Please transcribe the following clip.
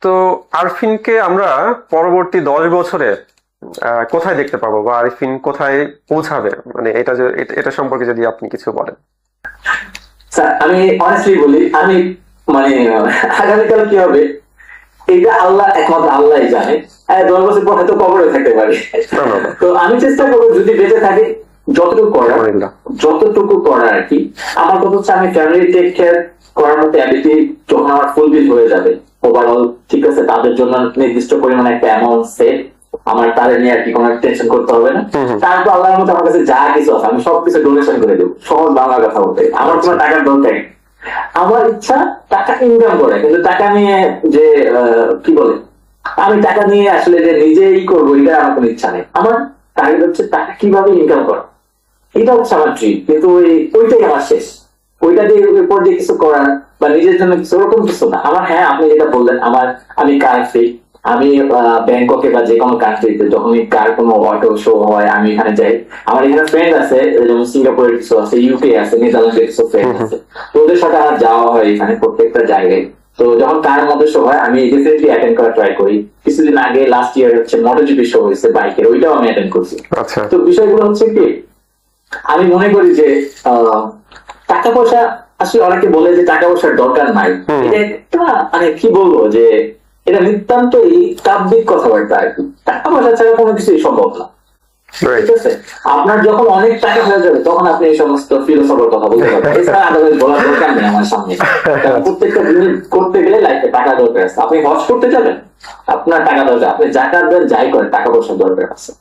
তো আরফিনকে আমরা পরবর্তী 10 বছরে কোথায় দেখতে পাবো, বা আরফিন কোথায় পৌঁছাবে, মানে এটা সম্পর্কে যদি আপনি কিছু বলেন। স্যার আমি অনেস্টলি বলি, আমি মানে আগামীকাল কি হবে এটা আল্লাহ একমাত্র আল্লাহই জানে। 10 বছর পর হয়তো কবরে থাকতে পারে। তো আমি চেষ্টা করবো যদি বেঁচে থাকি যতটুকু করার আর কি। আমার কথা হচ্ছে আমি ফ্যামিলি টেক কেয়ার করার মতো অ্যাবিলিটি যখন আমার ফুলফিল হয়ে যাবে ওভারঅল, ঠিক আছে, তাদের জন্য নির্দিষ্ট পরিমাণে একটা অ্যামাউন্ট সেভ, আমার তাদের নিয়ে আর কি কোনো টেনশন করতে হবে না। তারপর আল্লাহর মতো আমার কাছে যা কিছু আছে আমি সবকিছু ডোনেশন করে দেবো। সহজ বাংলা কথা বলতে আমার কোনো টাকার দরকার নেই। আমার ইচ্ছা টাকা ইনকাম করে, কিন্তু টাকা নিয়ে যে কি বলে আমি টাকা নিয়ে আসলে যে নিজেই করবো এটা আমার কোনো ইচ্ছা নেই। আমার টার্গেট হচ্ছে টাকা কিভাবে ইনকাম করা, এটা হচ্ছে আমার ড্রিম। কিন্তু ওইটাই আমার শেষ। ওইটা দিয়ে উপর দিয়ে কিছু করার বা নিজের জন্য কিছু ওরকম কিছু না আমার। হ্যাঁ আপনি যেটা বললেন, আমি কার ফ্রি, আমি ব্যাংককে বা যে কোনো কান্ট্রিতে যখন কার কোনো অটো শো হয় আমি এখানে যাই। আমার এখানে ফ্রেন্ড আছে, যেমন সিঙ্গাপুরের কিছু আছে, ইউকে আছে, নেদারল্যান্ডের কিছু ফ্রেন্ড আছে, তো ওদের সাথে আমার যাওয়া হয় এখানে প্রত্যেকটা জায়গায়। তো যখন কার মধ্যে শো হয় আমি রিসেন্টলি অ্যাটেন্ড করা ট্রাই করি। কিছুদিন আগে লাস্ট ইয়ার হচ্ছে মোটোজিপি শো হয়েছে বাইকের, ওইটাও আমি অ্যাটেন্ড করছি। তো বিষয়গুলো হচ্ছে কি, আমি মনে করি যে টাকা পয়সা আসলে অনেকে বলে যে টাকা পয়সার দরকার নাই, এটা একটা মানে কি বলবো যে এটা নিতান্তই কাব্যিক কথাবার্তা আর কি। টাকা পয়সা ছাড়া কোনো কিছুই সম্ভব না, ঠিক আছে। আপনার যখন অনেক টাকা হয়ে যাবে তখন আপনি এই সমস্ত ফিলোসফার কথা বলতে পারবেন, এছাড়া আদারওয়াইজ বলার দরকার নেই আমার সামনে। প্রত্যেকটা জিনিস করতে গেলে লাইফে টাকা দরকার আছে। আপনি হজ করতে যাবেন, আপনার টাকা দরকার, আপনি জাকাত দেন, যাই করেন, টাকা পয়সার দরকার আছে।